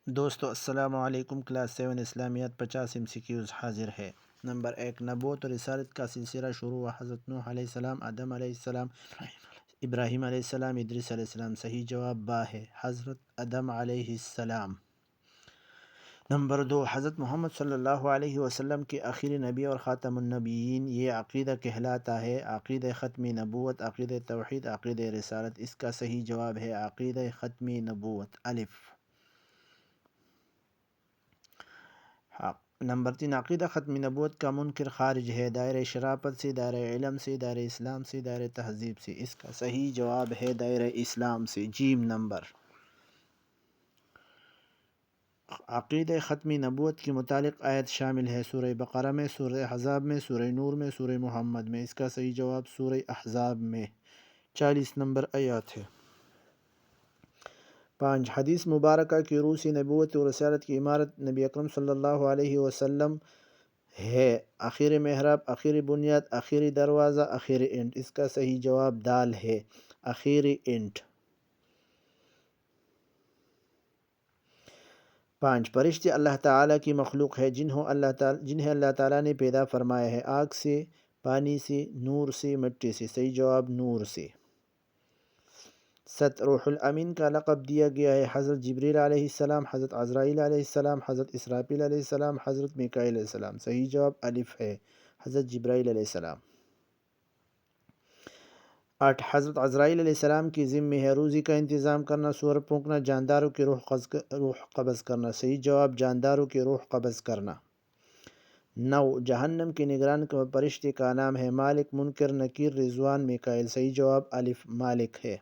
دوستو السلام علیکم۔ کلاس 7 اسلامیات 50 MCQs حاضر ہے۔ نمبر 1، نبوت اور رسالت کا سلسلہ شروع ہوا حضرت نوح علیہ السلام، آدم علیہ السلام، ابراہیم علیہ السلام، ادریس علیہ السلام۔ صحیح جواب با ہے، حضرت آدم علیہ السلام۔ نمبر 2، حضرت محمد صلی اللہ علیہ وسلم کے آخری نبی اور خاتم النبیین یہ عقیدہ کہلاتا ہے: عقیدہ ختم نبوت، عقیدہ توحید، عقیدہ رسالت۔ اس کا صحیح جواب ہے عقیدہ ختم نبوت، الف۔ نمبر 3، عقیدہ ختم نبوت کا منکر خارج ہے: دائرہ شرافت سے، دائرہ علم سے، دائرہ اسلام سے، دائرہ تہذیب سے۔ اس کا صحیح جواب ہے دائرہ اسلام سے، جیم نمبر۔ عقیدہ ختم نبوت کے متعلق آیت شامل ہے: سورہ بقرہ میں، سورہ احزاب میں، سورہ نور میں، سورہ محمد میں۔ اس کا صحیح جواب سورہ احزاب میں، 40 نمبر آیات ہے۔ 5، حدیث مبارکہ کی روح سے نبوت و رسالت کی عمارت نبی اکرم صلی اللہ علیہ وسلم ہے: آخری محراب، آخری بنیاد، آخری دروازہ، آخری اینٹ۔ اس کا صحیح جواب دال ہے، آخری اینٹ۔ 5، فرشتے اللہ تعالیٰ کی مخلوق ہے جنہیں اللہ تعالیٰ نے پیدا فرمایا ہے: آگ سے، پانی سے، نور سے، مٹی سے۔ صحیح جواب نور سے۔ 7، روح الامین کا لقب دیا گیا ہے: حضرت جبریل علیہ السلام، حضرت عزرائیل علیہ السلام، حضرت اسرافیل علیہ السلام، حضرت میکائیل علیہ السلام۔ صحیح جواب الف ہے، حضرت جبرائیل علیہ السلام۔ 8، حضرت عزرائیل علیہ السلام کی ذمہ ہے روزی کا انتظام کرنا، سور پھونکنا، جانداروں کی روح قبض کرنا۔ صحیح جواب جانداروں کی روح قبض کرنا۔ 9، جہنم کے نگران فرشتے کا نام ہے: مالک، منکر، نکیر، رضوان، میکائیل۔ صحیح جواب الف، مالک ہے۔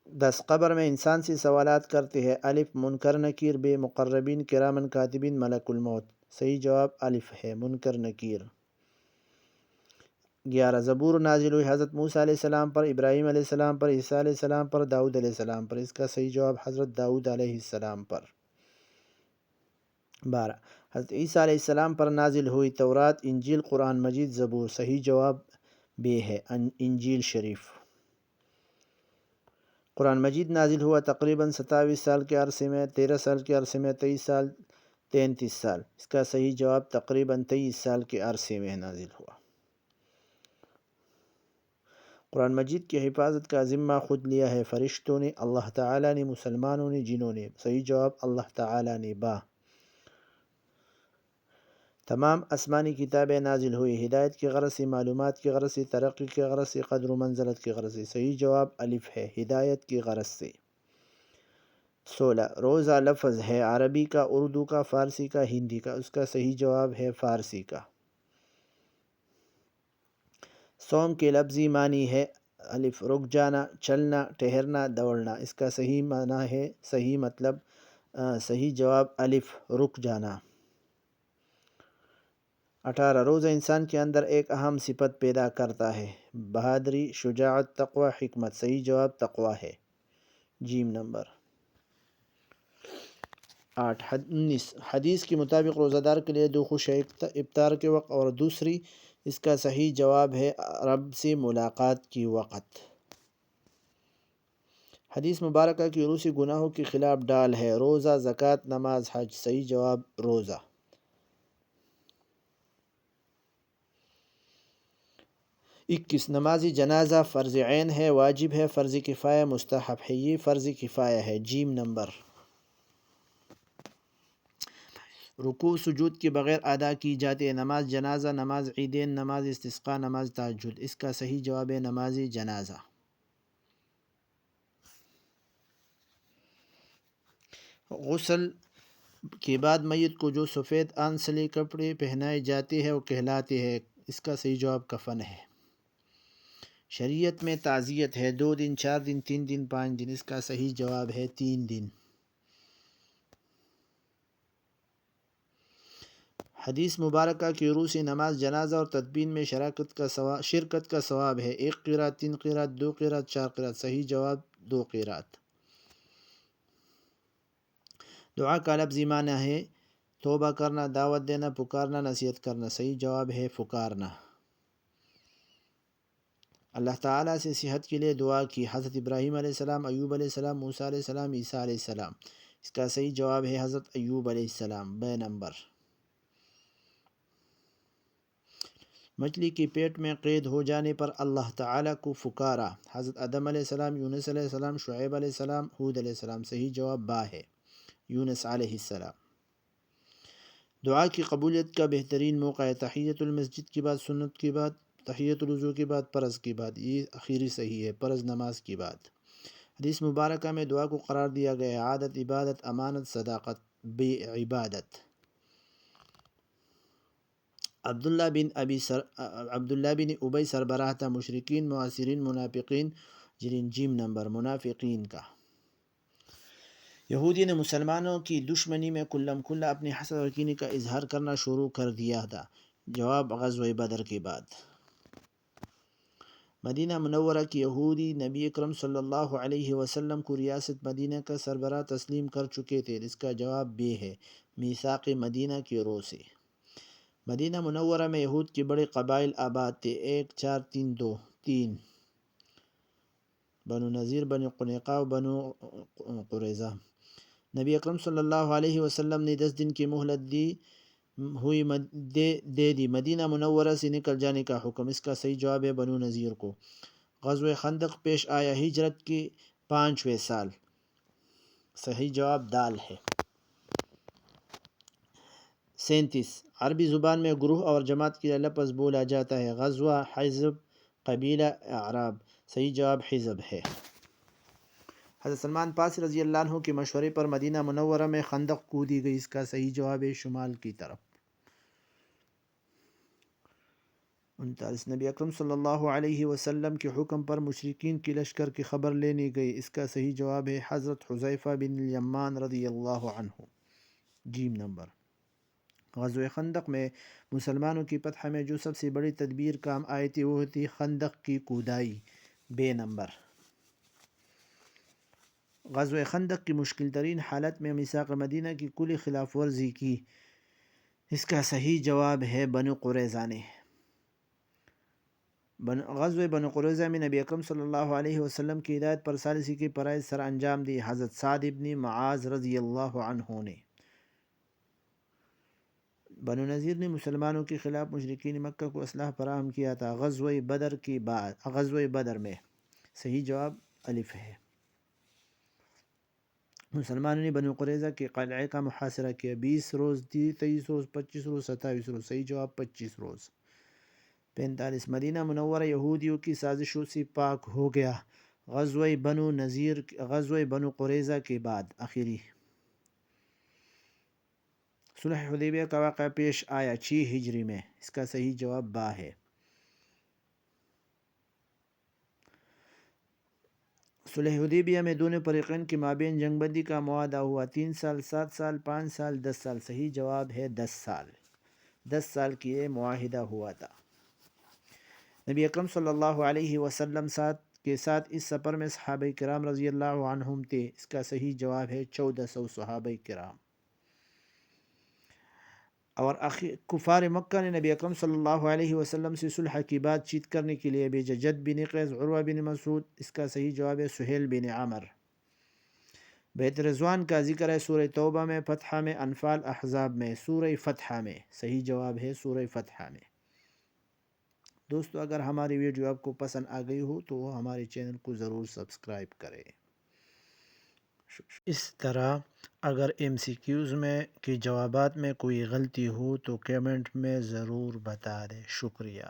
10، قبر میں انسان سے سوالات کرتے ہیں: الف، منکر نکیر، ب، مقربین، کرامن کاتبین، ملک الموت۔ صحیح جواب الف ہے، منکر نکیر۔ 11، زبور نازل ہوئی حضرت موسیٰ علیہ السلام پر، ابراہیم علیہ السلام پر، عیسیٰ علیہ السلام پر، داؤد علیہ السلام پر۔ اس کا صحیح جواب حضرت داؤد علیہ السلام پر۔ 12، حضرت عیسیٰ علیہ السلام پر نازل ہوئی تورات، انجیل، قرآن مجید، زبور۔ صحیح جواب ب ہے، انجیل شریف۔ قرآن مجید نازل ہوا تقریباً 27 سال کے عرصے میں، 13 سال کے عرصے میں، 23 سال، 33 سال۔ اس کا صحیح جواب تقریباً 23 سال کے عرصے میں نازل ہوا۔ قرآن مجید کی حفاظت کا ذمہ خود لیا ہے: فرشتوں نے، اللہ تعالیٰ نے، مسلمانوں نے، جنوں نے۔ صحیح جواب اللہ تعالیٰ نے، با۔ تمام آسمانی کتابیں نازل ہوئی: ہدایت کی غرض سے، معلومات کی غرض سے، ترقی کی غرض سے، قدر و منزلت کی غرض سے۔ صحیح جواب الف ہے، ہدایت کی غرض سے۔ 16، روزہ لفظ ہے: عربی کا، اردو کا، فارسی کا، ہندی کا۔ اس کا صحیح جواب ہے فارسی کا۔ صوم کے لفظی معنی ہے: الف، رک جانا، چلنا، ٹھہرنا، دوڑنا۔ اس کا صحیح معنی ہے، صحیح جواب الف، رک جانا۔ 18، روزہ انسان کے اندر ایک اہم صفت پیدا کرتا ہے: بہادری، شجاعت، تقوی، حکمت۔ صحیح جواب تقوی ہے، جیم نمبر۔ 19، حدیث کے مطابق روزہ دار کے لیے دو خوش ہیں: افطار کے وقت اور دوسری۔ اس کا صحیح جواب ہے رب سے ملاقات کی وقت۔ حدیث مبارکہ کی روح سے گناہوں کے خلاف ڈال ہے: روزہ، زکوٰۃ، نماز، حج۔ صحیح جواب روزہ۔ 21، نماز جنازہ فرض عین ہے، واجب ہے، فرض کفایہ، مستحب ہے۔ یہ فرض کفایہ ہے، جیم نمبر۔ رکوع سجود کے بغیر ادا کی جاتی ہے: نماز جنازہ، نماز عیدین، نماز استسقاء، نماز تہجد۔ اس کا صحیح جواب ہے نماز جنازہ۔ غسل کے بعد میت کو جو سفید آنسلی کپڑے پہنائے جاتے ہیں وہ کہلاتے ہیں: اس کا صحیح جواب کفن ہے۔ شریعت میں تعزیت ہے: 2 دن، 4 دن، 3 دن، 5 دن۔ اس کا صحیح جواب ہے 3 دن۔ حدیث مبارکہ کی روح سے نماز جنازہ اور تدفین میں شرکت کا ثواب ہے: 1 قرات، 3 قرات، 2 قرات، 4 قرات۔ صحیح جواب 2 قرات۔ دعا کا لفظی معنی ہے: توبہ کرنا، دعوت دینا، پکارنا، نصیحت کرنا۔ صحیح جواب ہے پکارنا۔ اللہ تعالیٰ سے صحت کے لیے دعا کی، حضرت ابراہیم علیہ السلام، ایوب علیہ السلام، موسیٰ علیہ السلام، عیسیٰ علیہ السلام. اس کا صحیح جواب ہے حضرت ایوب علیہ السلام. ب نمبر. مچھلی کے پیٹ میں قید ہو جانے پر اللہ تعالیٰ کو پکارا، حضرت آدم علیہ السلام، یونس علیہ السلام، شعیب علیہ السلام، ہود علیہ السلام. صحیح جواب با ہے، یونس علیہ السلام. دعا کی قبولیت کا بہترین موقع ہے تحیۃ المسجد کے بعد، سنت کے بعد، تحیۃ الوضو کے بعد، فرض کے بعد. یہ اخیری صحیح ہے، فرض نماز کے بعد. حدیث مبارکہ میں دعا کو قرار دیا گیا ہے عادت، عبادت، امانت، صداقت. بے عبادت. عبداللہ بن ابی سربراہ تھا، مشرکین، معاصرین، منافقین. جیم نمبر. منافقین کا. یہودی نے مسلمانوں کی دشمنی میں کلم کھلا اپنی حسد اور کینہ کا اظہار کرنا شروع کر دیا تھا. جواب غزوہ بدر کے بعد. مدینہ منورہ کی یہودی نبی اکرم صلی اللہ علیہ وسلم کو ریاست مدینہ کا سربراہ تسلیم کر چکے تھے. اس کا جواب بے ہے، میثاق مدینہ کی روح سے. مدینہ منورہ میں یہود کے بڑے قبائل آباد تھے. 1 4 3 2 3 بنو نذیر، بنو قنیقہ و بنو قریظہ. نبی اکرم صلی اللہ علیہ وسلم نے 10 دن کی مہلت دے دی مدینہ منورہ سے نکل جانے کا حکم. اس کا صحیح جواب ہے بنو نذیر کو. غزوہ خندق پیش آیا ہجرت کے 5ویں سال. صحیح جواب دال ہے. 37 عربی زبان میں گروہ اور جماعت کے لفظ بولا جاتا ہے. غزوہ، حزب، قبیلہ، اعراب. صحیح جواب حزب ہے. حضرت سلمان پارسی رضی اللہ عنہ کے مشورے پر مدینہ منورہ میں خندق کھودی گئی. اس کا صحیح جواب ہے شمال کی طرف. 39 نبی اکرم صلی اللہ علیہ وسلم کے حکم پر مشرکین کی لشکر کی خبر لینے گئی. اس کا صحیح جواب ہے حضرت حذیفہ بن الیمان رضی اللہ عنہ. جیم نمبر. غزوہ خندق میں مسلمانوں کی فتح میں جو سب سے بڑی تدبیر کام آئی تھی وہ تھی خندق کی کھدائی. بے نمبر. غزوہ خندق کی مشکل ترین حالت میں میثاق مدینہ کی کلی خلاف ورزی کی. اس کا صحیح جواب ہے بنو قریظہ نے. غزوہ بنو قریظہ میں نبی اکرم صلی اللہ علیہ وسلم کی ہدایت پر ثالثی کی فرائض سر انجام دی. حضرت سعد ابن معاذ رضی اللہ عنہ نے. بنو نذیر نے مسلمانوں کے خلاف مشرکین مکہ کو اسلحہ فراہم کیا تھا. غزوہ بدر میں. صحیح جواب الف ہے. مسلمانوں نے بنو قریظہ کے قلعے کا محاصرہ کیا. 20 روز، 23 روز، 25 روز، 27 روز. صحیح جواب 25 روز. 45 مدینہ منورہ یہودیوں کی سازشوں سے پاک ہو گیا. غزوہ بنو قریظہ کے بعد آخری. صلح حدیبیہ کا واقعہ پیش آیا 6 ہجری میں. اس کا صحیح جواب با ہے. صلح حدیبیہ میں دونوں فریقین کے مابین جنگ بندی کا معاہدہ ہوا. 3 سال، 7 سال، 5 سال، 10 سال. صحیح جواب ہے 10 سال. 10 سال کی یہ معاہدہ ہوا تھا. نبی اکرم صلی اللہ علیہ وسلم کے ساتھ اس سفر میں صحابہ کرام رضی اللہ عنہم تھے. اس کا صحیح جواب ہے 1400 صحابہ کرام. اور کفار مکہ نے نبی اکرم صلی اللہ علیہ وسلم سے صلح کی بات چیت کرنے کے لیے بھیجا. جد بن قیس، عروہ بن مسعود. اس کا صحیح جواب ہے سہیل بن عمر. بیت رضوان کا ذکر ہے سورہ توبہ میں، فتح میں، انفال، احزاب میں. سورہ فتح میں. صحیح جواب ہے سورہ فتح میں. دوستو اگر ہماری ویڈیو آپ کو پسند آ گئی ہو تو ہمارے چینل کو ضرور سبسکرائب کریں. اس طرح اگر MCQs میں کی جوابات میں کوئی غلطی ہو تو کیمنٹ میں ضرور بتا دیں. شکریہ.